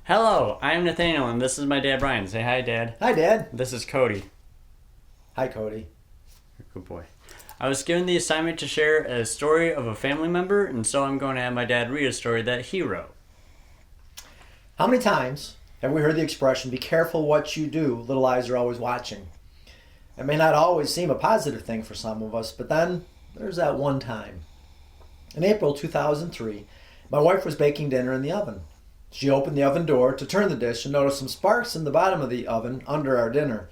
Hello, I'm Nathanael, and this is my dad, Brian. Say hi, Dad. Hi, Dad. This is Cody. Hi, Cody. Good boy. I was given the assignment to share a story of a family member, and so I'm going to have my dad read a story that he wrote. How many times have we heard the expression, be careful what you do, little eyes are always watching? It may not always seem a positive thing for some of us, but then there's that one time. In April 2003, my wife was baking dinner in the oven. She opened the oven door to turn the dish and noticed some sparks in the bottom of the oven under our dinner.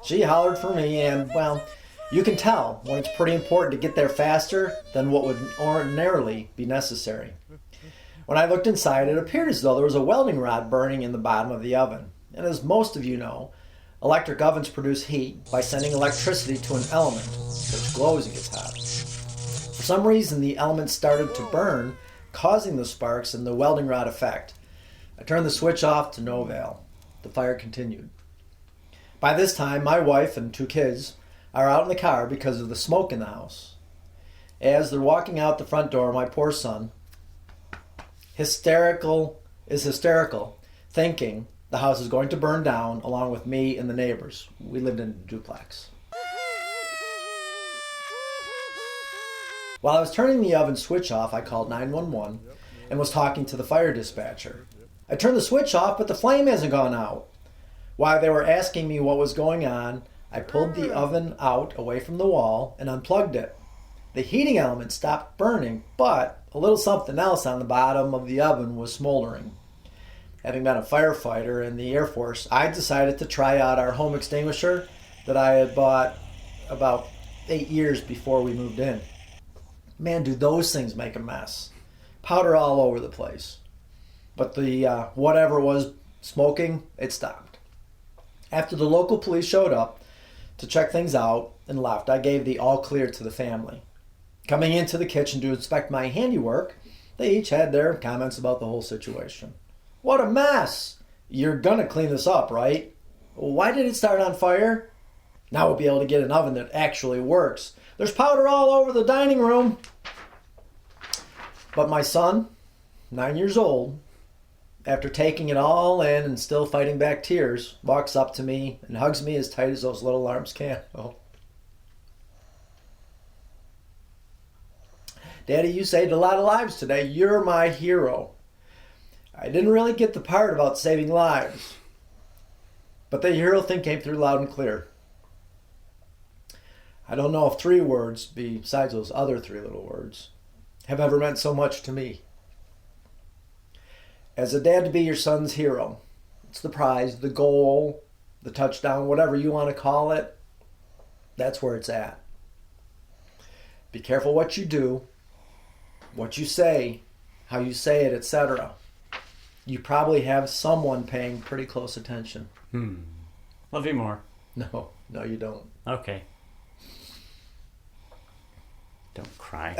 She hollered for me and, well, you can tell when it's pretty important to get there faster than what would ordinarily be necessary. When I looked inside, it appeared as though there was a welding rod burning in the bottom of the oven. And as most of you know, electric ovens produce heat by sending electricity to an element, which glows and gets hot. For some reason, the element started to burn, causing the sparks and the welding rod effect. I turned the switch off to no avail. The fire continued. By this time, my wife and 2 kids are out in the car because of the smoke in the house. As they're walking out the front door, my poor son is hysterical, thinking the house is going to burn down along with me and the neighbors. We lived in a duplex. While I was turning the oven switch off, I called 911 and was talking to the fire dispatcher. I turned the switch off, but the flame hasn't gone out. While they were asking me what was going on, I pulled the oven out away from the wall and unplugged it. The heating element stopped burning, but a little something else on the bottom of the oven was smoldering. Having been a firefighter in the Air Force, I decided to try out our home extinguisher that I had bought about 8 years before we moved in. Man, do those things make a mess. Powder all over the place. But the whatever was smoking, it stopped. After the local police showed up to check things out and left, I gave the all clear to the family. Coming into the kitchen to inspect my handiwork, they each had their comments about the whole situation. What a mess! You're gonna clean this up, right? Why did it start on fire? Now we'll be able to get an oven that actually works. There's powder all over the dining room. But my son, 9 years old, after taking it all in and still fighting back tears, walks up to me and hugs me as tight as those little arms can. Oh. Daddy, you saved a lot of lives today. You're my hero. I didn't really get the part about saving lives, but the hero thing came through loud and clear. I don't know if 3 words, besides those other 3 little words, have ever meant so much to me. As a dad, to be your son's hero. It's the prize, the goal, the touchdown, whatever you want to call it. That's where it's at. Be careful what you do, what you say, how you say it, etc. You probably have someone paying pretty close attention. Love you more. No, you don't. Okay. Don't cry.